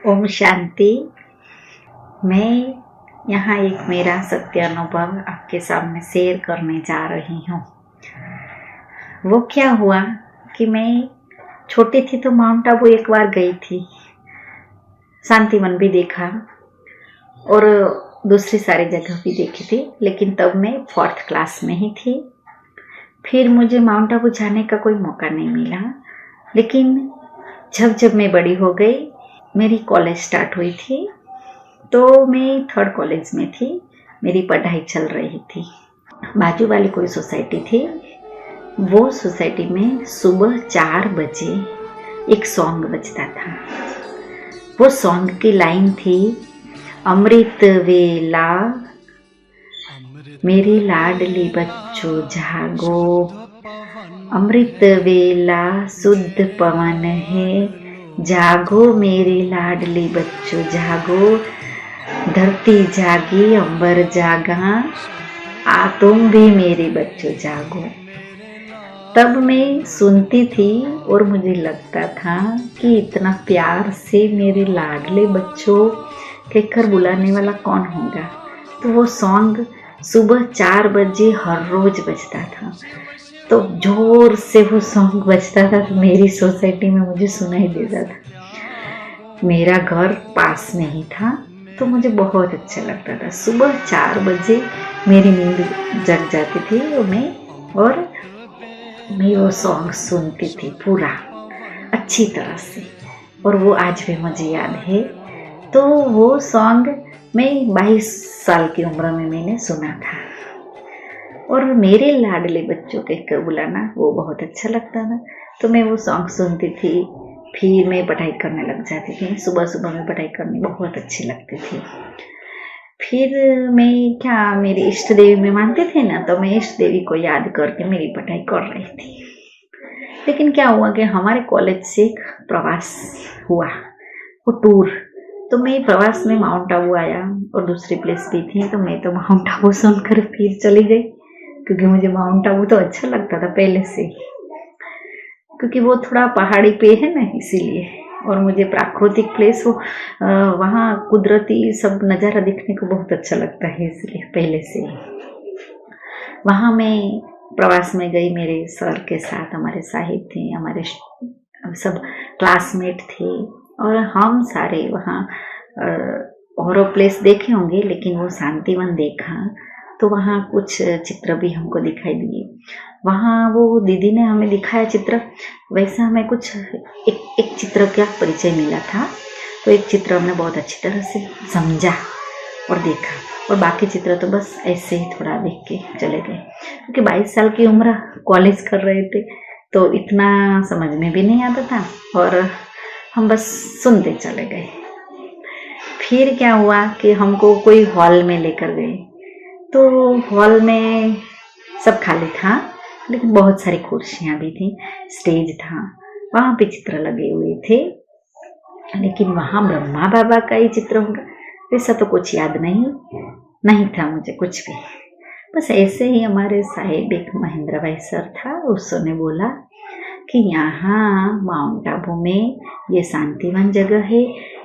ओम शांति। मैं यहाँ एक मेरा सत्य अनुभव आपके सामने शेयर करने जा रही हूँ। वो क्या हुआ कि मैं छोटी थी तो माउंट आबू एक बार गई थी, शांतिवन भी देखा और दूसरी सारी जगह भी देखी थी, लेकिन तब मैं 4th क्लास में ही थी। फिर मुझे माउंट आबू जाने का कोई मौका नहीं मिला। लेकिन जब मैं बड़ी हो गई, मेरी कॉलेज स्टार्ट हुई थी, तो मैं 3rd कॉलेज में थी, मेरी पढ़ाई चल रही थी। बाजू वाली कोई सोसाइटी थी, वो सोसाइटी में सुबह 4 बजे एक सॉन्ग बजता था। वो सॉन्ग की लाइन थी, अमृत वेला मेरी लाडली बच्चों जागो, अमृत वेला शुद्ध पवन है, जागो मेरे लाडली बच्चों जागो, धरती जागी अंबर जागा, आ तुम भी मेरे बच्चों जागो। तब मैं सुनती थी और मुझे लगता था कि इतना प्यार से मेरे लाडले बच्चों कहकर बुलाने वाला कौन होगा। तो वो सॉन्ग सुबह 4 बजे हर रोज बजता था। तो जोर से वो सॉन्ग बजता था तो मेरी सोसाइटी में मुझे सुनाई देता था। मेरा घर पास में ही था, तो मुझे बहुत अच्छा लगता था। सुबह 4 बजे मेरी नींद जग जाती थी और मैं वो सॉन्ग सुनती थी पूरा अच्छी तरह से, और वो आज भी मुझे याद है। तो वो सॉन्ग मैं 22 साल की उम्र में मैंने सुना था, और मेरे लाडले बच्चों कहकर बुलाना वो बहुत अच्छा लगता था। तो मैं वो सॉन्ग सुनती थी, फिर मैं पढ़ाई करने लग जाती थी। सुबह सुबह में पढ़ाई करनी बहुत अच्छी लगती थी। फिर मैं मेरी इष्ट देवी में मानते थे ना, तो मैं इष्ट देवी को याद करके मेरी पढ़ाई कर रही थी। लेकिन क्या हुआ कि हमारे कॉलेज से एक प्रवास हुआ, वो टूर। तो मैं प्रवास में माउंट आबू आया और दूसरी प्लेस भी थी, तो मैं तो माउंट आबू सुनकर फिर चली गई, क्योंकि मुझे माउंट आबू तो अच्छा लगता था पहले से, क्योंकि वो थोड़ा पहाड़ी पे है ना, इसीलिए। और मुझे प्राकृतिक प्लेस हो, वहाँ कुदरती सब नज़ारा देखने को बहुत अच्छा लगता है, इसलिए पहले से वहाँ मैं प्रवास में गई मेरे सर के साथ। हमारे साहिब थे, हमारे सब क्लासमेट थे, और हम सारे वहाँ और प्लेस देखे होंगे, लेकिन वो शांतिवन देखा तो वहाँ कुछ चित्र भी हमको दिखाई दिए। वहाँ वो दीदी ने हमें दिखाया चित्र, वैसा हमें कुछ एक चित्र का परिचय मिला था। तो एक चित्र हमने बहुत अच्छी तरह से समझा और देखा, और बाकी चित्र तो बस ऐसे ही थोड़ा देख के चले गए, क्योंकि 22 साल की उम्र, कॉलेज कर रहे थे, तो इतना समझ में भी नहीं आता था, और हम बस सुनते चले गए। फिर क्या हुआ कि हमको कोई हॉल में लेकर गए, तो हॉल में सब खाली था, लेकिन बहुत सारी कुर्सियां भी थी, स्टेज था, वहाँ पे चित्र लगे हुए थे। लेकिन वहाँ ब्रह्मा बाबा का ही चित्र होगा वैसा तो कुछ याद नहीं था मुझे कुछ भी। बस ऐसे ही हमारे साहिब एक महेंद्र भाई सर था, उसने बोला कि यहाँ माउंट आबू में ये शांतिवन जगह है,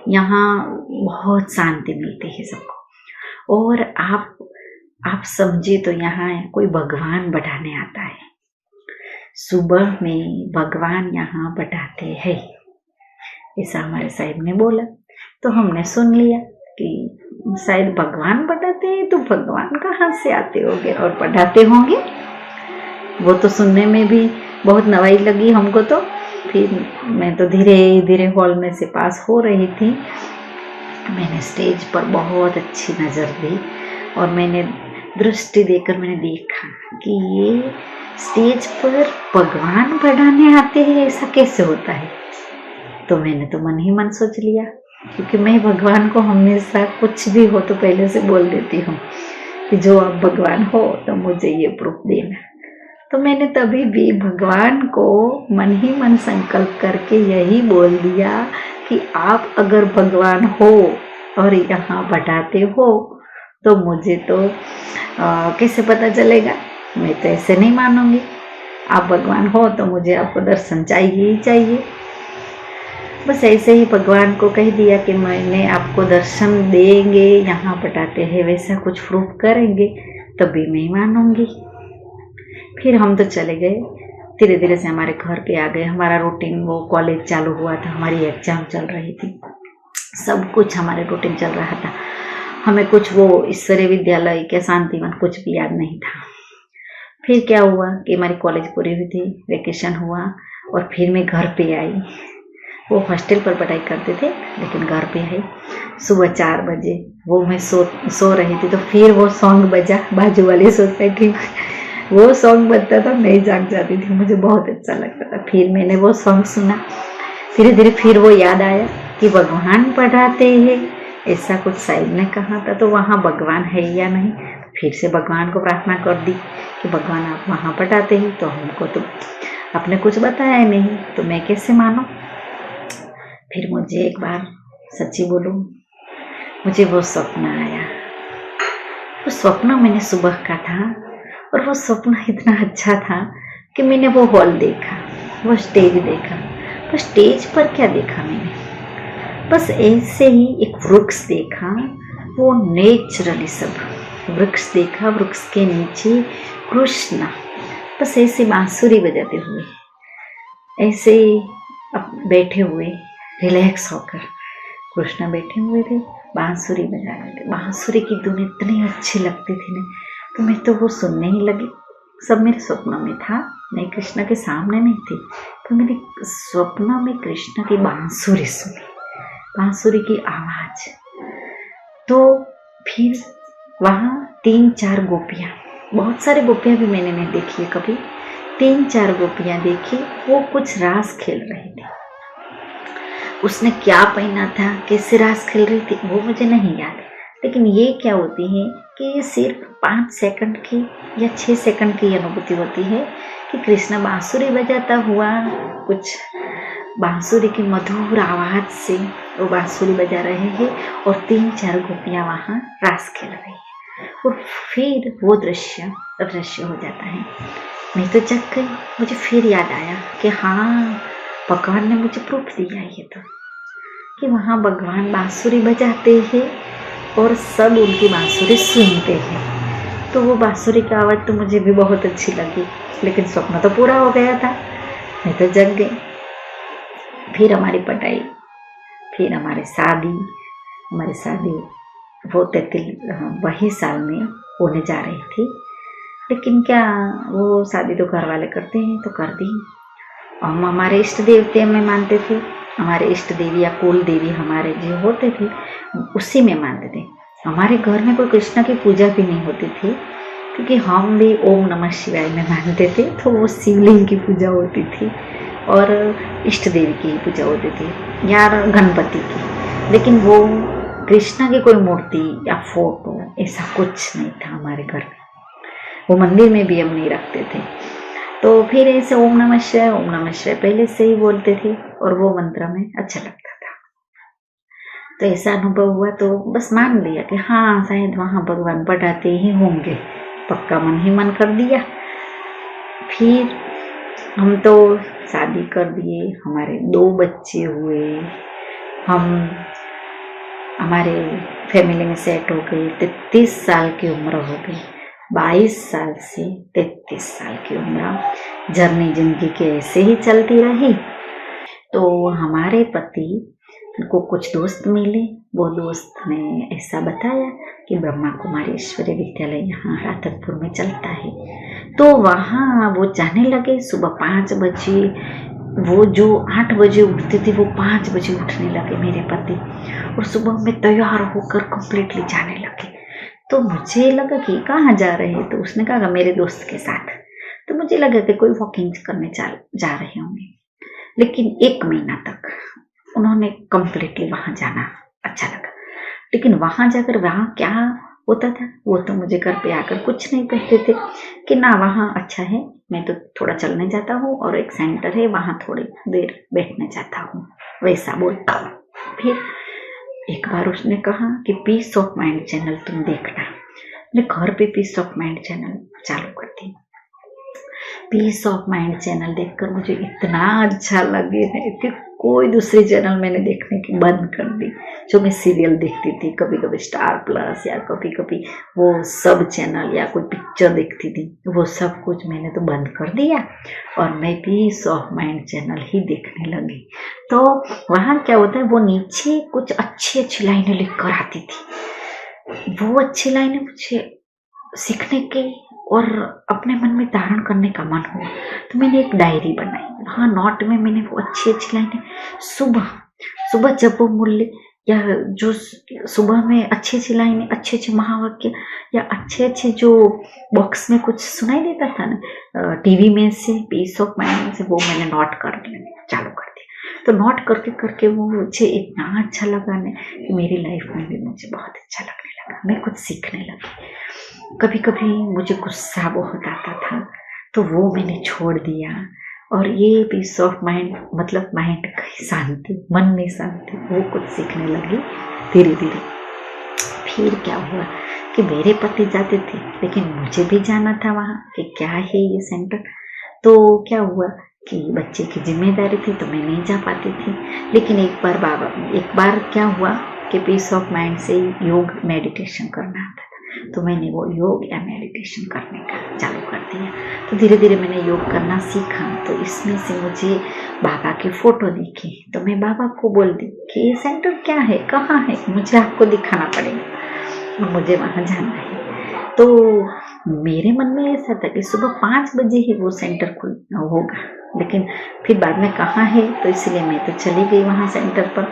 यहाँ बहुत शांति मिलती है सबको, और आप समझे तो यहाँ कोई भगवान बैठाने आता है, सुबह में भगवान यहाँ बैठाते हैं, ऐसा हमारे साहिब ने बोला। तो हमने सुन लिया कि शायद भगवान बैठाते हैं, तो भगवान कहाँ से आते होंगे और पढ़ाते होंगे। वो तो सुनने में भी बहुत नवाई लगी हमको। तो फिर मैं तो धीरे धीरे हॉल में से पास हो रही थी। मैंने स्टेज पर बहुत अच्छी नज़र दी, और मैंने दृष्टि देकर मैंने देखा कि ये स्टेज पर भगवान पढ़ाने आते हैं, ऐसा कैसे होता है। तो मैंने तो मन ही मन सोच लिया, क्योंकि मैं भगवान को हमेशा कुछ भी हो तो पहले से बोल देती हूँ कि जो आप भगवान हो तो मुझे ये प्रूफ देना। तो मैंने तभी भी भगवान को मन ही मन संकल्प करके यही बोल दिया कि आप अगर भगवान हो और यहाँ बैठाते हो तो मुझे तो कैसे पता चलेगा, मैं तो ऐसे नहीं मानूंगी। आप भगवान हो तो मुझे आपको दर्शन चाहिए ही चाहिए। बस ऐसे ही भगवान को कह दिया कि मैंने आपको दर्शन देंगे, यहाँ पटाते हैं, वैसा कुछ प्रूफ करेंगे तभी मैं मानूंगी। फिर हम तो चले गए, धीरे धीरे से हमारे घर पे आ गए। हमारा रूटीन, वो कॉलेज चालू हुआ था, हमारी एग्जाम चल रही थी, सब कुछ हमारे रूटीन चल रहा था। हमें कुछ वो ईश्वरीय विद्यालय के शांतिवन कुछ भी याद नहीं था। फिर क्या हुआ कि हमारी कॉलेज पूरी हुई थी, वेकेशन हुआ और फिर मैं घर पे आई। वो हॉस्टल पर पढ़ाई करते थे लेकिन घर पे आई। सुबह 4 बजे वो मैं सो रही थी तो फिर वो सॉन्ग बजा बाजू वाली सोसाइटी में। वो सॉन्ग बजता था, मैं जाग जाती थी, मुझे बहुत अच्छा लगता था। फिर मैंने वो सॉन्ग सुना, धीरे धीरे फिर वो याद आया कि भगवान पढ़ाते हैं, ऐसा कुछ साहिब ने कहा था, तो वहाँ भगवान है या नहीं। फिर से भगवान को प्रार्थना कर दी कि भगवान आप वहाँ पढ़ाते हैं तो हमको तो आपने कुछ बताया नहीं, तो मैं कैसे मानूं। फिर मुझे एक बार सच्ची बोलूं, मुझे वो स्वप्न आया। वो स्वप्न मैंने सुबह का था और वो स्वप्न इतना अच्छा था कि मैंने वो हॉल देखा, वो स्टेज देखा। तो स्टेज पर क्या देखा मैंने, बस ऐसे ही एक वृक्ष देखा, वो नेचुरली सब वृक्ष देखा, वृक्ष के नीचे कृष्ण बस ऐसे बांसुरी बजाते हुए, ऐसे बैठे हुए रिलैक्स होकर कृष्ण बैठे हुए थे, बांसुरी बजा रहे थे। बांसुरी की धुन इतनी अच्छी लगती थी ना, तो मैं तो वो सुनने ही लगी। सब मेरे स्वप्नों में था, मैं कृष्ण के सामने नहीं थी, तो मैंने स्वप्नों में कृष्ण की बांसुरी सुनी, बांसुरी की आवाज। तो फिर वहाँ 3-4 गोपियाँ, बहुत सारे गोपियाँ भी मैंने नहीं देखी है कभी, 3-4 गोपियाँ देखी, वो कुछ रास खेल रही थी। उसने क्या पहना था, कैसे रास खेल रही थी, वो मुझे नहीं याद, लेकिन ये क्या होती है कि ये सिर्फ 5 सेकंड की या 6 सेकंड की अनुभूति होती है कि कृष्ण बांसुरी बजाता हुआ, कुछ बांसुरी की मधुर आवाज से वो बांसुरी बजा रहे हैं और 3-4 गोपियां वहां रास खेल रही है, और फिर वो दृश्य अदृश्य हो जाता है। मैं तो जग गई, मुझे फिर याद आया कि हाँ, भगवान ने मुझे प्रूफ दिया ये तो, कि वहाँ भगवान बांसुरी बजाते हैं और सब उनकी बांसुरी सुनते हैं। तो वो बांसुरी की आवाज़ तो मुझे भी बहुत अच्छी लगी, लेकिन स्वप्न तो पूरा हो गया था, मैं तो जग गई। फिर हमारी पढ़ाई, फिर हमारी शादी वो 33 वही साल में होने जा रही थी, लेकिन क्या वो शादी तो घर वाले करते हैं तो कर दी। हम हमारे इष्ट देवते में मानते थे, हमारे इष्ट देवी या कुल देवी हमारे जो होते थे उसी में मानते थे। हमारे घर में कोई कृष्ण की पूजा भी नहीं होती थी, क्योंकि हम भी ओम नमः शिवाय में मानते थे, तो वो शिवलिंग की पूजा होती थी और इष्ट देवी की पूजा होती थी या गणपति की, लेकिन वो कृष्णा की कोई मूर्ति या फोटो ऐसा कुछ नहीं था हमारे घर में, वो मंदिर में भी हम नहीं रखते थे। तो फिर ऐसे ओम नमः शिवाय पहले से ही बोलते थे और वो मंत्र में अच्छा लगता था। तो ऐसा अनुभव हुआ तो बस मान लिया कि हाँ, शायद वहाँ भगवान पढ़ाते ही होंगे, पक्का मन ही मन कर दिया। फिर हम तो शादी कर दिए, हमारे 2 बच्चे हुए, हम हमारे फैमिली में सेट हो गए, 33 साल की उम्र हो गई, 22 साल से 33 साल की उम्र जर्नी जिंदगी के ऐसे ही चलती रही। तो हमारे पति को कुछ दोस्त मिले, वो दोस्त ने ऐसा बताया कि ब्रह्मा कुमारी ईश्वरीय विद्यालय यहाँ रातनपुर में चलता है, तो वहाँ वो जाने लगे। सुबह 5 बजे, वो जो 8 बजे उठते थे वो 5 बजे उठने लगे मेरे पति, और सुबह में तैयार होकर कंप्लीटली जाने लगे। तो मुझे लगा कि कहाँ जा रहे हैं, तो उसने कहा मेरे दोस्त के साथ। तो मुझे लगा कि कोई वॉकिंग करने जा रहे होंगे, लेकिन 1 महीना तक उन्होंने कंप्लीटली वहां जाना अच्छा लगा। लेकिन वहां जाकर वहां क्या होता था वो तो मुझे घर पे आकर कुछ नहीं कहते थे कि ना वहाँ अच्छा है, मैं तो थोड़ा चलने जाता हूँ और एक सेंटर है वहाँ थोड़ी देर बैठने जाता हूँ, वैसा बोलता हूँ। फिर एक बार उसने कहा कि पीस ऑफ माइंड चैनल तुम देखना। मैं घर पे पीस ऑफ माइंड चैनल चालू कर दी। पीस ऑफ माइंड चैनल देखकर मुझे इतना अच्छा लगे कि कोई दूसरी चैनल मैंने देखने की बंद कर दी। जो मैं सीरियल देखती थी, कभी कभी स्टार प्लस या कभी कभी वो सब चैनल या कोई पिक्चर देखती थी, वो सब कुछ मैंने तो बंद कर दिया और मैं पीस ऑफ माइंड चैनल ही देखने लगी। तो वहाँ क्या होता है, वो नीचे कुछ अच्छी अच्छी लाइनें लिख कर आती थी। वो अच्छी लाइनें मुझे सीखने के और अपने मन में धारण करने का मन हुआ, तो मैंने एक डायरी बनाई। हाँ, नोट में मैंने वो अच्छी अच्छी लाइनें सुबह सुबह जब वो मूल्य या जो सुबह में अच्छी अच्छी लाइनें, अच्छे अच्छे महावाक्य या अच्छे अच्छे जो बॉक्स में कुछ सुनाई देता था ना टीवी में से, पीस ऑफ माइंड से, वो मैंने नोट कर चालू कर दिया। तो नोट करके करके वो मुझे इतना अच्छा लगा ना कि मेरी लाइफ में भी मुझे बहुत अच्छा लगने लगा, मैं कुछ सीखने लगी। कभी कभी मुझे गुस्सा बहुत आता था, तो वो मैंने छोड़ दिया और ये पीस ऑफ माइंड मतलब माइंड की शांति, मन में शांति, वो कुछ सीखने लगी धीरे धीरे। फिर क्या हुआ कि मेरे पति जाते थे, लेकिन मुझे भी जाना था वहाँ कि क्या है ये सेंटर। तो क्या हुआ कि बच्चे की जिम्मेदारी थी तो मैं नहीं जा पाती थी। लेकिन एक बार क्या हुआ कि पीस ऑफ माइंड से योग मेडिटेशन करना आता था, तो मैंने वो योग या मेडिटेशन करने का चालू कर दिया। तो धीरे धीरे मैंने योग करना सीखा। तो इसमें से मुझे बाबा के फोटो दिखे, तो मैं बाबा को बोल दी कि ये सेंटर क्या है, कहाँ है, मुझे आपको दिखाना पड़ेगा, मुझे वहाँ जाना है। तो मेरे मन में ऐसा था कि सुबह 5 बजे ही वो सेंटर खुल होगा, लेकिन फिर बाद में कहाँ है, तो इसलिए मैं तो चली गई वहाँ सेंटर पर।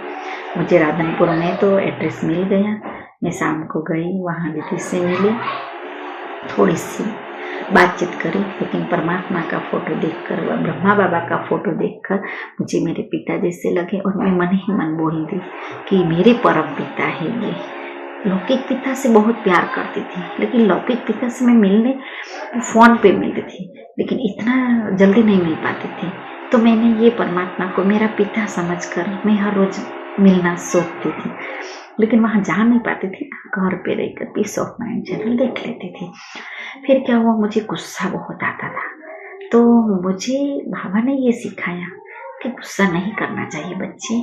मुझे राधनपुर में तो एड्रेस मिल गया। मैं शाम को गई, वहाँ दीदी से मिली, थोड़ी सी बातचीत करी, लेकिन परमात्मा का फोटो देखकर, ब्रह्मा बाबा का फोटो देखकर मुझे मेरे पिता जैसे लगे और मैं मन ही मन बोल दी कि मेरे परम पिता है ये। लौकिक पिता से बहुत प्यार करती थी, लेकिन लौकिक पिता से मैं मिलने फोन पे मिलती थी, लेकिन इतना जल्दी नहीं मिल पाती थी। तो मैंने ये परमात्मा को मेरा पिता समझकर मैं हर रोज मिलना सोचती थी, लेकिन वहां जा नहीं पाती थी। घर पे रहकर पीस ऑफ माइंड चैनल देख लेती थी। फिर क्या हुआ, मुझे गुस्सा बहुत आता था, तो मुझे बाबा ने ये सिखाया कि गुस्सा नहीं करना चाहिए बच्चे।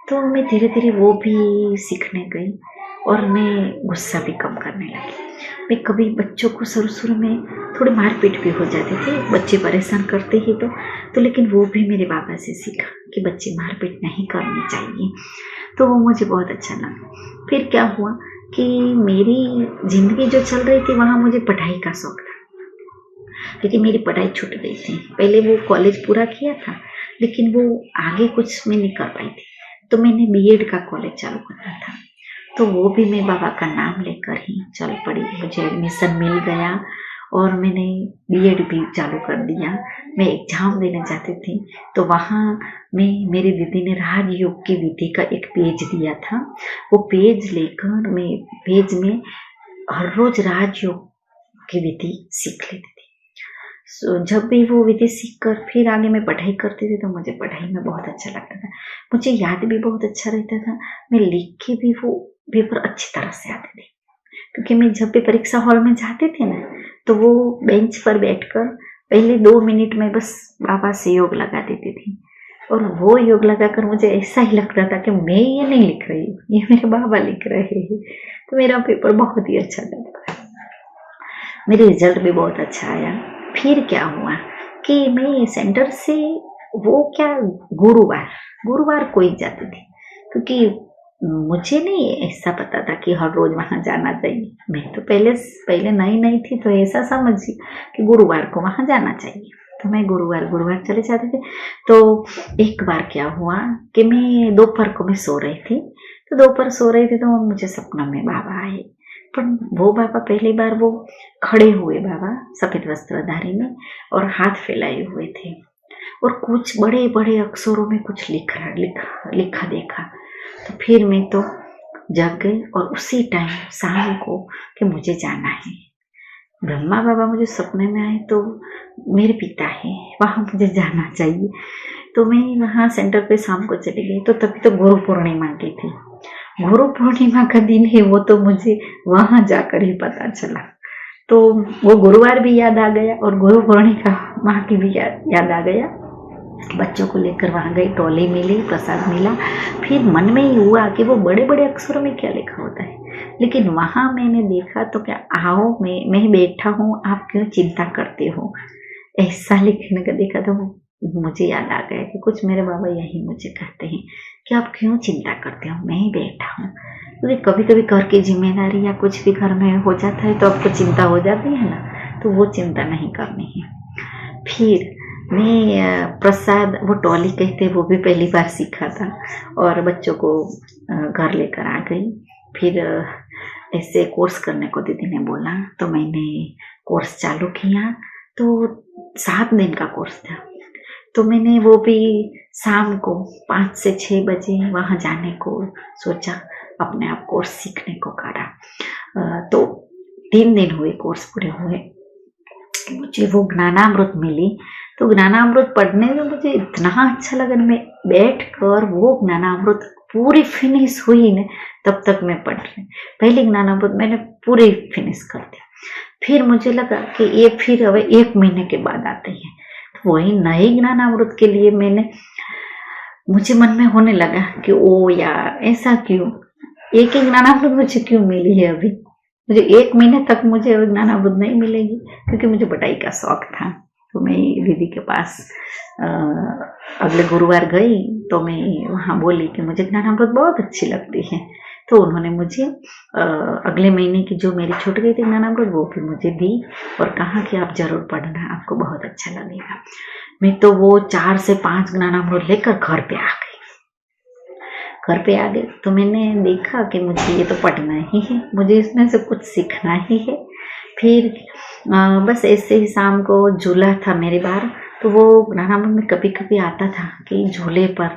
तो मैं धीरे धीरे वो भी सीखने गई और मैं गुस्सा भी कम करने लगी। मैं कभी बच्चों को शुरू में थोड़ी मारपीट भी हो जाती थी, बच्चे परेशान करते ही तो लेकिन वो भी मेरे बाबा से सीखा कि बच्चे मारपीट नहीं करनी चाहिए। तो वो मुझे बहुत अच्छा लगा। फिर क्या हुआ कि मेरी जिंदगी जो चल रही थी, वहाँ मुझे पढ़ाई का शौक था, लेकिन मेरी पढ़ाई छूट गई थी। पहले वो कॉलेज पूरा किया था, लेकिन वो आगे कुछ मैं नहीं कर पाई थी, तो मैंने बीएड का कॉलेज चालू करना था। तो वो भी मैं बाबा का नाम लेकर ही चल पड़ी। मुझे एडमिशन मिल गया और मैंने बीएड भी चालू कर दिया। मैं एग्जाम देने जाती थी, तो वहाँ में मेरी दीदी ने राजयोग की विधि का एक पेज दिया था। वो पेज लेकर मैं पेज में हर रोज राजयोग की विधि सीख लेती थी। जब भी वो विधि सीख कर फिर आगे मैं पढ़ाई करती थी, तो मुझे पढ़ाई में बहुत अच्छा लगता था। मुझे याद भी बहुत अच्छा रहता था। मैं लिख के भी वो पेपर अच्छी तरह से आती थी, क्योंकि मैं जब भी परीक्षा हॉल में जाती थी ना, तो वो बेंच पर बैठकर पहले 2 मिनट में बस बाबा से योग लगा देती थी, और वो योग लगाकर मुझे ऐसा ही लगता था कि मैं ये नहीं लिख रही हूँ, ये मेरे बाबा लिख रहे हैं। तो मेरा पेपर बहुत ही अच्छा था, मेरे रिजल्ट भी बहुत अच्छा आया। फिर क्या हुआ कि मैं सेंटर से वो क्या गुरुवार को ही जाती थी, क्योंकि मुझे नहीं ऐसा पता था कि हर रोज वहां जाना चाहिए। मैं तो पहले नई थी, तो ऐसा समझी कि गुरुवार को वहां जाना चाहिए, तो मैं गुरुवार चले जाते थे। तो एक बार क्या हुआ कि मैं दोपहर को मैं सो रही थी, तो मुझे सपना में बाबा आए। पर वो बाबा पहली बार वो खड़े हुए बाबा, सफेद वस्त्रधारी में, और हाथ फैलाए हुए थे, और कुछ बड़े बड़े अक्षरों में कुछ लिखा देखा। तो फिर मैं तो जग गई, और उसी टाइम शाम को कि मुझे जाना है। ब्रह्मा बाबा मुझे सपने में आए, तो मेरे पिता है, वहाँ मुझे जाना चाहिए। तो मैं वहाँ सेंटर पे शाम को चली गई। तो तभी तो गुरु पूर्णिमा की थी, गुरु पूर्णिमा का दिन है वो, तो मुझे वहाँ जाकर ही पता चला। तो वो गुरुवार भी याद आ गया और गुरु पूर्णिमा की भी याद आ गया। बच्चों को लेकर वहाँ गई, टोली मिली, प्रसाद मिला। फिर मन में ही हुआ कि वो बड़े बड़े अक्षरों में क्या लिखा होता है, लेकिन वहाँ मैंने देखा तो क्या, आओ मैं बैठा हूँ, आप क्यों चिंता करते हो, ऐसा लिखने का देखा तो मुझे याद आ गया कि कुछ मेरे बाबा यही मुझे कहते हैं कि आप क्यों चिंता करते हो, मैं ही बैठा हूँ। क्योंकि कभी कभी घर की जिम्मेदारी या कुछ भी घर में हो जाता है तो आपको चिंता हो जाती है ना, तो वो चिंता नहीं करनी है। फिर मैं प्रसाद, वो टोली कहते वो भी पहली बार सीखा था, और बच्चों को घर लेकर आ गई। फिर ऐसे कोर्स करने को दीदी ने बोला तो मैंने कोर्स चालू किया। तो 7 दिन का कोर्स था, तो मैंने वो भी शाम को 5 से 6 बजे वहाँ जाने को सोचा, अपने आप कोर्स सीखने को करा। तो 3 दिन हुए कोर्स पूरे हुए, मुझे वो ज्ञानामृत मिली। तो ज्ञानामृत पढ़ने में मुझे इतना अच्छा लगा, मैं बैठ कर वो ज्ञानामृत पूरी फिनिश हुई न, तब तक मैं पढ़ रही। पहले ज्ञानामृत मैंने पूरी फिनिश कर दिया। फिर मुझे लगा कि ये फिर अब 1 महीने के बाद आते हैं, तो वही नए ज्ञानामृत के लिए मुझे मन में होने लगा कि ओ यार ऐसा क्यों, एक ही ज्ञानामृत मुझे क्यों मिली है अभी, मुझे 1 महीने तक मुझे ज्ञानामृत नहीं मिलेगी। क्योंकि मुझे पढ़ाई का शौक था। तो मैं दीदी के पास अगले गुरुवार गई, तो मैं वहाँ बोली कि मुझे ज्ञानामृत बहुत अच्छी लगती है। तो उन्होंने मुझे अगले महीने की जो मेरी छूट गई थी ज्ञानामृत, वो भी मुझे दी और कहा कि आप जरूर पढ़ना, आपको बहुत अच्छा लगेगा। मैं तो वो 4 से 5 ज्ञानामृत लेकर घर पे आ गई। तो मैंने देखा कि मुझे ये तो पढ़ना ही है, मुझे इसमें से कुछ सीखना ही है। फिर बस ऐसे ही शाम को झूला था मेरे बार, तो वो ज्ञानामृत में कभी कभी आता था कि झूले पर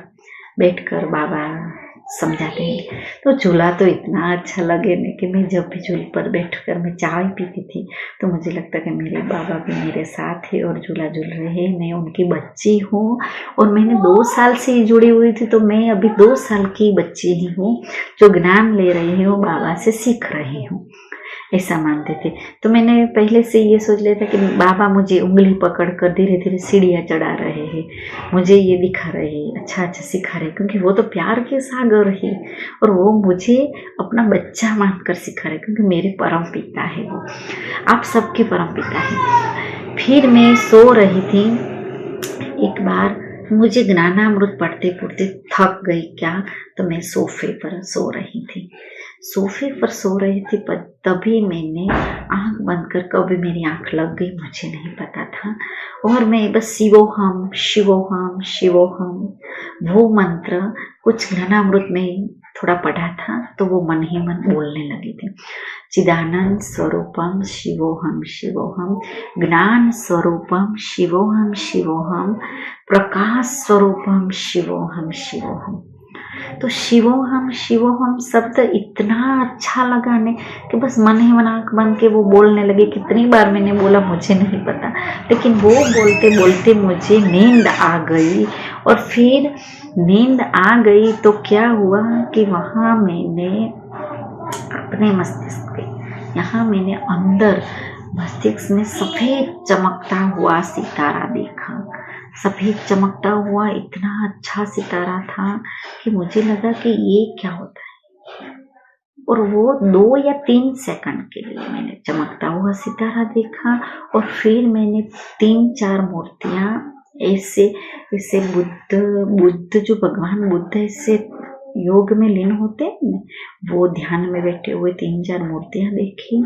बैठकर बाबा समझाते हैं। तो झूला तो इतना अच्छा लगे न कि मैं जब भी झूले पर बैठकर मैं चाय पीती थी, तो मुझे लगता कि मेरे बाबा भी मेरे साथ है और झूला झूल रहे हैं, मैं उनकी बच्ची हूँ। और मैंने 2 साल से ही जुड़ी हुई थी, तो मैं अभी 2 साल की बच्ची ही हूँ जो ज्ञान ले रही हूँ, बाबा से सीख रही हूँ, ऐसा मानते थे। तो मैंने पहले से ये सोच लिया था कि बाबा मुझे उंगली पकड़कर धीरे धीरे सीढ़ियाँ चढ़ा रहे हैं, मुझे ये दिखा रहे हैं, अच्छा सिखा रहे, क्योंकि वो तो प्यार के सागर है और वो मुझे अपना बच्चा मानकर सिखा रहे, क्योंकि मेरे परम पिता है, वो आप सबके परम पिता है। फिर मैं सो रही थी, एक बार मुझे ज्ञानामृत पढ़ते पढ़ते थक गई क्या, तो मैं सोफे पर सो रही थी। पर तभी मैंने आंख बंद कर, कभी मेरी आंख लग गई मुझे नहीं पता था, और मैं बस शिवोहम शिवोहम शिवोहम वो मंत्र कुछ ज्ञानामृत में थोड़ा पढ़ा था, तो वो मन ही मन बोलने लगे थे। चिदानंद स्वरूपम शिवोहम शिवोहम, ज्ञान स्वरूपम शिवोहम शिवोहम, प्रकाश स्वरूपम शिवोहम शिवोहम। तो शिवोहम शिवोहम शब्द इतना अच्छा लगा ने कि बस मन ही मन आंख बंद के वो बोलने लगे। कितनी बार मैंने बोला मुझे नहीं पता, लेकिन वो बोलते बोलते मुझे नींद आ गई। और फिर नींद आ गई तो क्या हुआ कि वहाँ मैंने अपने मस्तिष्क के यहाँ मैंने अंदर मस्तिष्क में सफेद चमकता हुआ सितारा देखा। सफेद चमकता हुआ इतना अच्छा सितारा था कि मुझे लगा कि ये क्या होता है। और वो 2 या 3 सेकंड के लिए मैंने चमकता हुआ सितारा देखा। और फिर मैंने 3-4 मूर्तियां ऐसे बुद्ध जो भगवान बुद्ध ऐसे योग में लीन होते हैं, वो ध्यान में बैठे हुए 3-4 मूर्तियां देखी।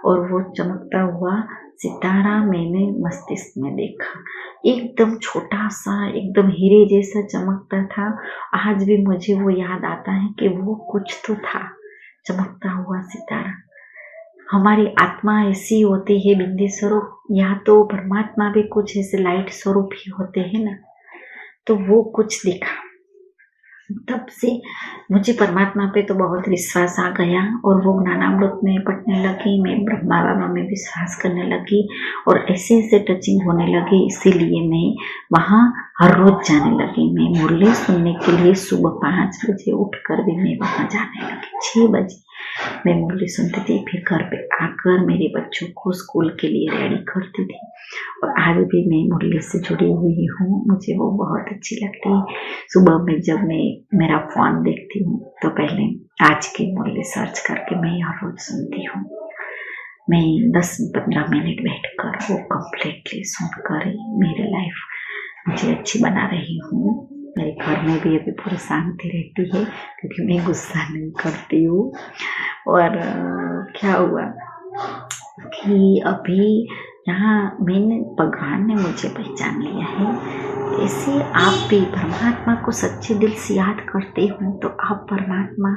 और वो चमकता हुआ सितारा मैंने मस्तिष्क में देखा, एकदम छोटा सा, एकदम हीरे जैसा चमकता था। आज भी मुझे वो याद आता है कि वो कुछ तो था, चमकता हुआ सितारा। हमारी आत्मा ऐसी होती है बिंदी स्वरूप, या तो परमात्मा भी कुछ ऐसे लाइट स्वरूप ही होते हैं ना, तो वो कुछ दिखा। तब से मुझे परमात्मा पे तो बहुत विश्वास आ गया और वो ज्ञानामृत में पढ़ने लगी, मैं ब्रह्मा बाबा में विश्वास करने लगी और ऐसे ऐसे टचिंग होने लगी। इसीलिए मैं वहाँ हर रोज जाने लगी। मैं मुरली सुनने के लिए सुबह 5 बजे उठकर भी मैं वहाँ जाने लगी, 6 बजे। मैं मुरली सुनती थी, फिर घर पे आकर मेरे बच्चों को स्कूल के लिए रेडी करती थी। और आज भी मैं मुरली से जुड़ी हुई हूँ, मुझे वो बहुत अच्छी लगती है। सुबह में जब मैं मेरा फोन देखती हूँ तो पहले आज की मुरली सर्च करके मैं हर रोज सुनती हूँ। मैं 10-15 मिनट बैठकर वो कम्प्लीटली सुनकर ही मेरी लाइफ मुझे अच्छी बना रही हूँ। मेरे घर में भी अभी पूरी शांति रहती है क्योंकि मैं गुस्सा नहीं करती हूँ। और क्या हुआ कि अभी यहाँ भगवान ने मुझे पहचान लिया है। ऐसे आप भी परमात्मा को सच्चे दिल से याद करते हो तो आप परमात्मा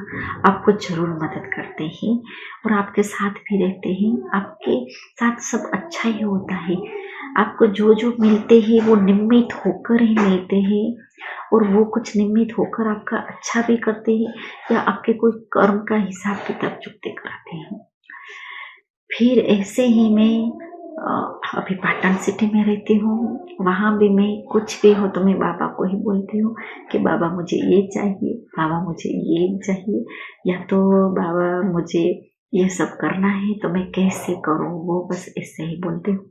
आपको जरूर मदद करते हैं और आपके साथ भी रहते हैं। आपके साथ सब अच्छा ही होता है। आपको जो जो मिलते हैं वो निमित्त होकर ही मिलते हैं और वो कुछ निमित्त होकर आपका अच्छा भी करते हैं या आपके कोई कर्म का हिसाब किताब चुकते कराते हैं। फिर ऐसे ही मैं अभी पाटन सिटी में रहती हूँ। वहाँ भी मैं कुछ भी हो तो मैं बाबा को ही बोलती हूँ कि बाबा मुझे ये चाहिए, बाबा मुझे ये चाहिए, या तो बाबा मुझे ये सब करना है तो मैं कैसे करूँ, वो बस ऐसे ही बोलती हूँ।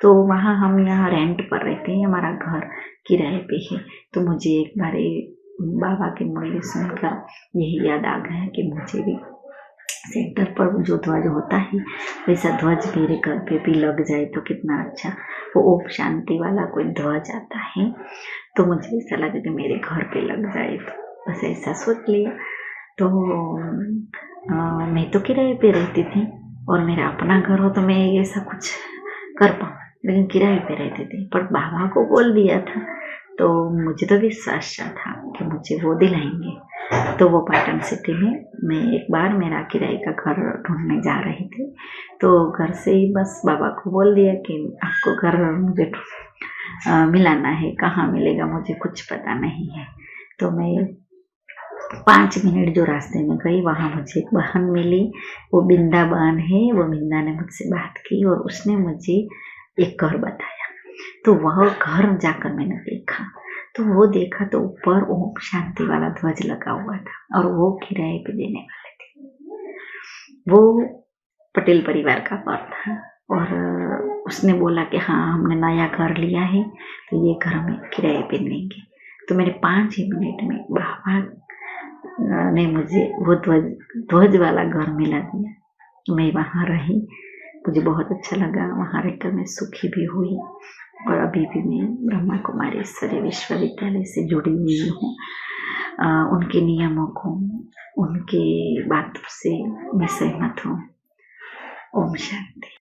तो वहाँ हम यहाँ रेंट पर रहते हैं, हमारा घर किराए पे है। तो मुझे एक बार बाबा की मुरली सुनकर यही याद आ गया कि मुझे भी सेंटर पर जो ध्वज होता है वैसा ध्वज मेरे घर पे भी लग जाए तो कितना अच्छा। वो ओम शांति वाला कोई ध्वज आता है तो मुझे ऐसा लगा कि मेरे घर पे लग जाए, तो बस ऐसा सोच लिया। तो मैं तो किराए पे रहती थी और मेरा अपना घर हो तो मैं ऐसा कुछ कर पाऊँ, लेकिन किराए पे रहती थी। पर बाबा को बोल दिया था तो मुझे तो विश्वास था कि मुझे वो दिलाएंगे। तो वो पाटन सिटी में मैं एक बार मेरा किराए का घर ढूंढने जा रही थी, तो घर से ही बस बाबा को बोल दिया कि आपको घर मुझे मिलाना है, कहाँ मिलेगा मुझे कुछ पता नहीं है। तो मैं 5 मिनट जो रास्ते में गई वहाँ मुझे एक बहन मिली, वो बिंदा बहन है। वो बिंदा ने मुझसे बात की और उसने मुझे एक घर बताया। तो वह घर जाकर मैंने देखा, तो वो देखा तो ऊपर ओम शांति वाला ध्वज लगा हुआ था और वो किराए पे देने वाले थे। वो पटेल परिवार का घर था और उसने बोला कि हाँ हमने नया घर लिया है तो ये घर हमें किराए पे देंगे। तो मेरे 5 ही मिनट में बाबा ने मुझे वो ध्वज वाला घर मिला दिया। मैं वहाँ रही, मुझे बहुत अच्छा लगा। वहाँ रहकर मैं सुखी भी हुई और अभी भी मैं ब्रह्मा कुमारी ईश्वरीय विश्वविद्यालय से जुड़ी हुई हूँ। उनके नियमों को, उनके बातों से मैं सहमत हूँ। ओम शांति।